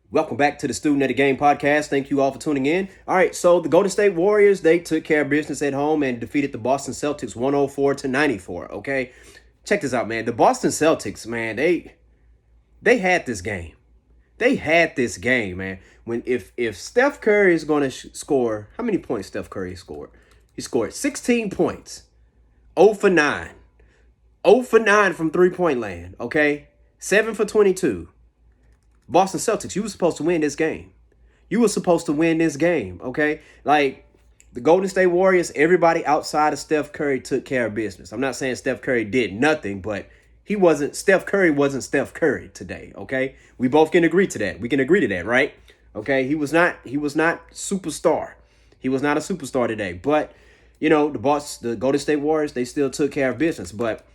Welcome back to the Student of the Game podcast. Thank you all for tuning in. All right, so the Golden State Warriors, they took care of business at home and defeated the Boston Celtics 104-94, okay? Check this out, man. The Boston Celtics, man, they had this game. They had this game, man. When if Steph Curry is going to score, how many points Steph Curry scored? He scored 16 points. 0 for 9. 0 for 9 from three-point land, okay? 7 for 22. Boston Celtics, you were supposed to win this game. You were supposed to win this game, okay? Like, the Golden State Warriors, everybody outside of Steph Curry took care of business. I'm not saying Steph Curry did nothing, but Steph Curry wasn't Steph Curry today, okay? We both can agree to that. We can agree to that, right? Okay, he was not superstar. He was not a superstar today. But, the Golden State Warriors, they still took care of business. But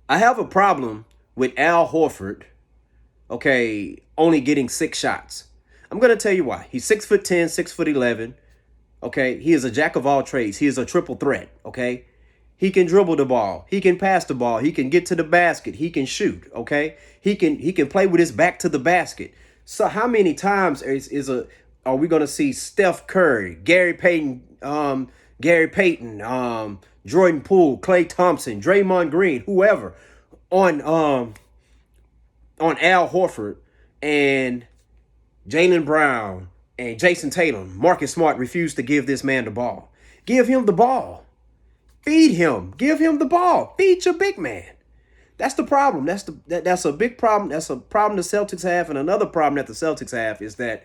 I have a problem with Al Horford, okay, only getting 6 shots. I'm going to tell you why. He's 6'10", 6'11". Okay, he is a jack of all trades. He is a triple threat, okay? He can dribble the ball. He can pass the ball. He can get to the basket. He can shoot, okay? He can play with his back to the basket. So how many times are we going to see Steph Curry, Gary Payton, Jordan Poole, Klay Thompson, Draymond Green, whoever on Al Horford and Jaylen Brown and Jason Tatum? Marcus Smart refused to give this man the ball. Give him the ball. Feed him. Give him the ball. Feed your big man. That's the problem. That's a big problem. That's a problem the Celtics have. And another problem that the Celtics have is that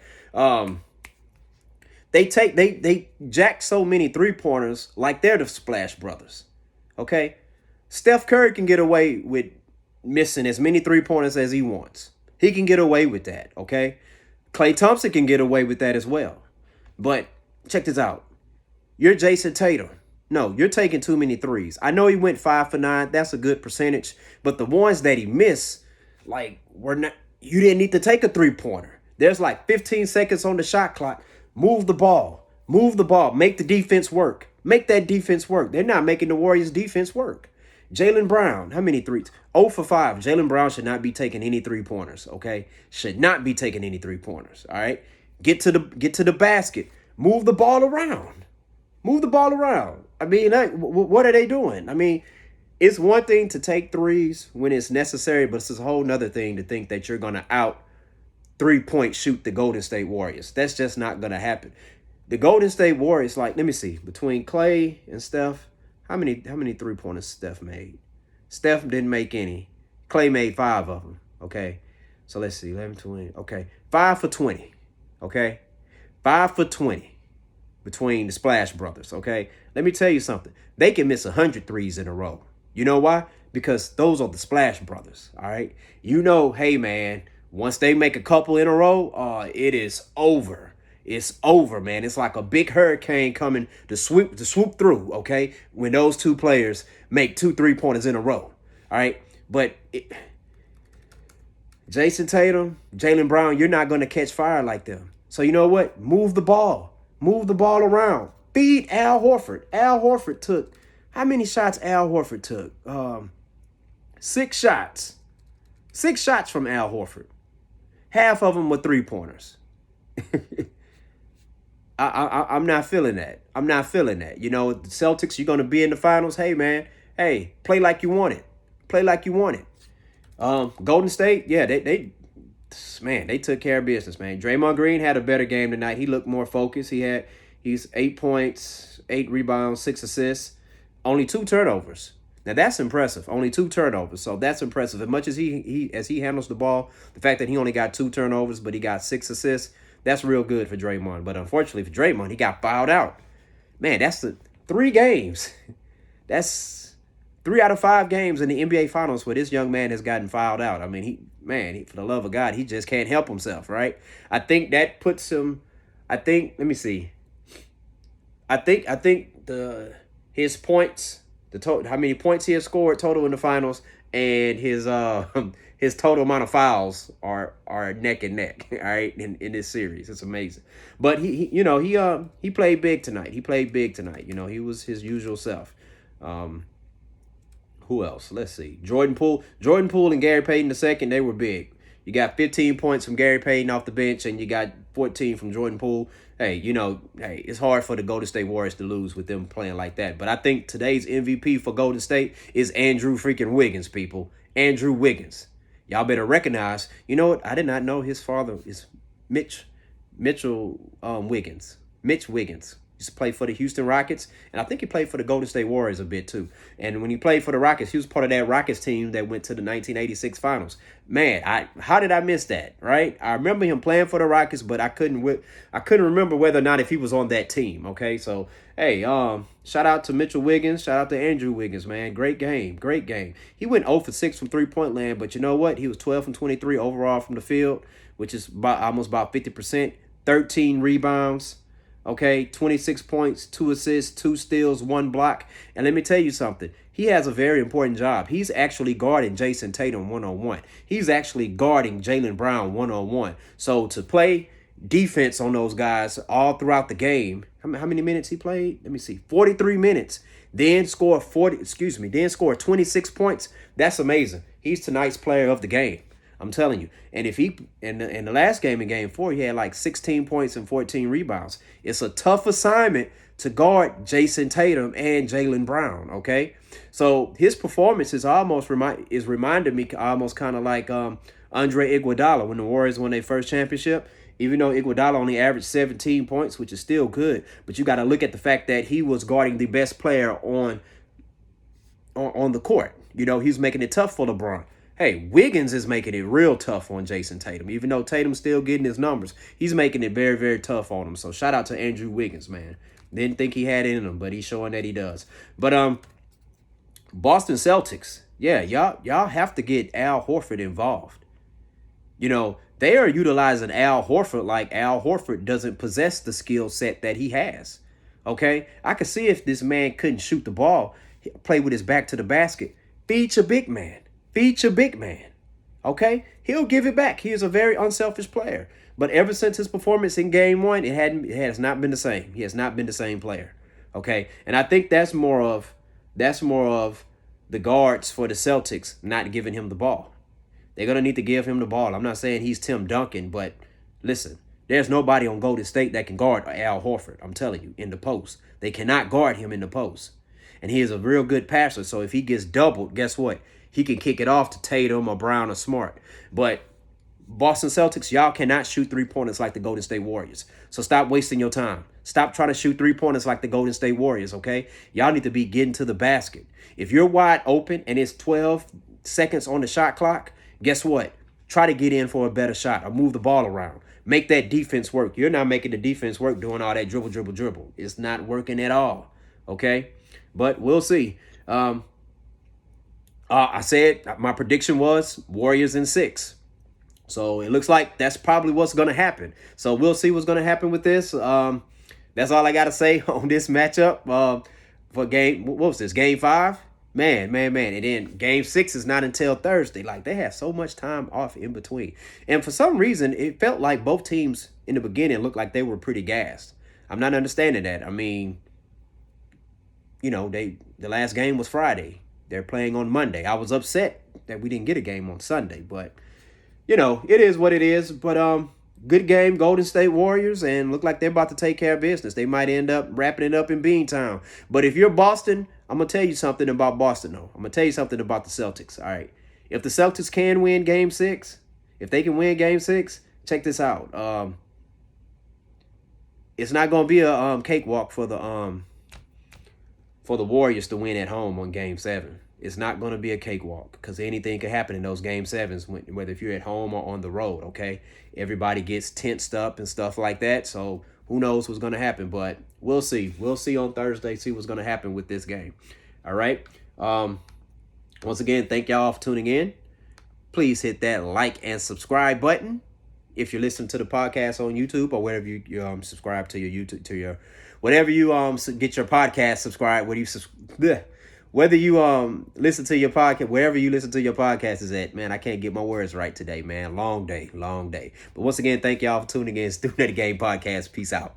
they jack so many three-pointers like they're the Splash Brothers. Okay? Steph Curry can get away with missing as many three-pointers as he wants. He can get away with that, okay? Klay Thompson can get away with that as well. But check this out. You're Jason Tatum. No, you're taking too many threes. I know he went 5 for 9. That's a good percentage. But the ones that he missed, were not. You didn't need to take a three-pointer. There's 15 seconds on the shot clock. Move the ball. Move the ball. Make the defense work. Make that defense work. They're not making the Warriors' defense work. Jaylen Brown, how many threes? 0 for 5. Jaylen Brown should not be taking any three-pointers, okay? Should not be taking any three-pointers, all right? Get to the basket. Move the ball around. Move the ball around. I mean, what are they doing? I mean, it's one thing to take threes when it's necessary, but it's a whole nother thing to think that you're going to out three-point shoot the Golden State Warriors. That's just not going to happen. The Golden State Warriors, let me see, between Klay and Steph, how many three-pointers Steph made? Steph didn't make any. Klay made 5 of them, okay? So let's see, 11, 20, okay. 5 for 20, okay? 5 for 20 between the Splash Brothers, okay? Let me tell you something. They can miss 100 threes in a row. You know why? Because those are the Splash Brothers, all right? Hey, man, once they make a couple in a row, it is over. It's over, man. It's like a big hurricane coming to swoop through, okay? When those two players make 2 3-pointers in a row, all right? But Jason Tatum, Jaylen Brown, you're not going to catch fire like them. So you know what? Move the ball. Move the ball around. Feed Al Horford. Al Horford took, how many shots Al Horford took? 6 shots. 6 shots from Al Horford. Half of them were 3-pointers. I'm not feeling that. I'm not feeling that. The Celtics, you're going to be in the finals. Hey, man. Hey, play like you want it. Play like you want it. Golden State, yeah, they took care of business, man. Draymond Green had a better game tonight. He looked more focused. He's 8 points, 8 rebounds, 6 assists, only 2 turnovers. Now that's impressive. Only 2 turnovers, so that's impressive. As much as he handles the ball, the fact that he only got 2 turnovers, but he got 6 assists, that's real good for Draymond. But unfortunately for Draymond, he got fouled out. Man, that's the 3 games. That's 3 out of 5 games in the NBA Finals where this young man has gotten fouled out. I mean, for the love of God, he just can't help himself, right? I think that puts him. Let me see. I think his points, how many points he has scored total in the finals, and his total amount of fouls are neck and neck, all right, in this series. It's amazing. But he played big tonight. He was his usual self. Who else? Let's see. Jordan Poole and Gary Payton II, they were big. You got 15 points from Gary Payton off the bench, and you got 14 from Jordan Poole. Hey, it's hard for the Golden State Warriors to lose with them playing like that. But I think today's MVP for Golden State is Andrew freaking Wiggins, people. Andrew Wiggins. Y'all better recognize. You know what? I did not know his father is Mitchell Wiggins. Mitch Wiggins. Used to play for the Houston Rockets, and I think he played for the Golden State Warriors a bit too. And when he played for the Rockets, he was part of that Rockets team that went to the 1986 Finals. Man, how did I miss that? Right? I remember him playing for the Rockets, but I couldn't remember whether or not if he was on that team. Okay, so hey, shout out to Mitchell Wiggins, shout out to Andrew Wiggins, man. Great game. He went 0 for 6 from 3-point land, but you know what? He was 12 from 23 overall from the field, which is almost about 50%. 13 rebounds. Okay, 26 points, 2 assists, 2 steals, 1 block. And let me tell you something. He has a very important job. He's actually guarding Jason Tatum one-on-one. He's actually guarding Jaylen Brown one-on-one. So to play defense on those guys all throughout the game, how many minutes he played? Let me see. 43 minutes. Then score 26 points. That's amazing. He's tonight's player of the game. I'm telling you. And if he in the last game, in game 4, he had like 16 points and 14 rebounds. It's a tough assignment to guard Jason Tatum and Jaylen Brown. Okay, so his performance is reminding me almost kind of like Andre Iguodala when the Warriors won their first championship. Even though Iguodala only averaged 17 points, which is still good, but you got to look at the fact that he was guarding the best player on the court. He's making it tough for LeBron. Hey, Wiggins is making it real tough on Jason Tatum. Even though Tatum's still getting his numbers, he's making it very, very tough on him. So shout out to Andrew Wiggins, man. Didn't think he had it in him, but he's showing that he does. But Boston Celtics, yeah, y'all have to get Al Horford involved. They are utilizing Al Horford like Al Horford doesn't possess the skill set that he has. Okay? I could see if this man couldn't shoot the ball, play with his back to the basket. Feed your big man. Okay? He'll give it back. He is a very unselfish player. But ever since his performance in game 1, it has not been the same. He has not been the same player. Okay? And I think that's more of the guards for the Celtics not giving him the ball. They're going to need to give him the ball. I'm not saying he's Tim Duncan, but listen, there's nobody on Golden State that can guard Al Horford. I'm telling you, in the post. They cannot guard him in the post. And he is a real good passer. So if he gets doubled, guess what? He can kick it off to Tatum or Brown or Smart. But Boston Celtics, y'all cannot shoot 3-pointers like the Golden State Warriors. So stop wasting your time. Stop trying to shoot 3-pointers like the Golden State Warriors, okay? Y'all need to be getting to the basket. If you're wide open and it's 12 seconds on the shot clock, guess what? Try to get in for a better shot or move the ball around. Make that defense work. You're not making the defense work doing all that dribble. It's not working at all, okay? But we'll see. I said my prediction was Warriors in 6. So it looks like that's probably what's going to happen. So we'll see what's going to happen with this. That's all I got to say on this matchup for game 5? Man. And then game 6 is not until Thursday. Like, they have so much time off in between. And for some reason, it felt like both teams in the beginning looked like they were pretty gassed. I'm not understanding that. I mean, the last game was Friday. They're playing on Monday. I was upset that we didn't get a game on Sunday, but it is what it is. But good game, Golden State Warriors, and look like they're about to take care of business. They might end up wrapping it up in Beantown. But if you're Boston, I'm gonna tell you something about Boston, though. I'm gonna tell you something about the Celtics. All right, if the Celtics can win Game 6, if they can win Game 6, check this out. It's not gonna be a cakewalk for the Warriors to win at home on Game 7. It's not going to be a cakewalk because anything could happen in those Game 7s, whether if you're at home or on the road, okay? Everybody gets tensed up and stuff like that, so who knows what's going to happen, but we'll see. We'll see on Thursday, see what's going to happen with this game, all right? Once again, thank y'all for tuning in. Please hit that like and subscribe button if you're listening to the podcast on YouTube or wherever you subscribe to your YouTube, whatever you get your podcast subscribe, whether you listen to your podcast, wherever you listen to your podcast is at. Man, I can't get my words right today, man. Long day. But once again, thank y'all for tuning in. Student of the Game Podcast. Peace out.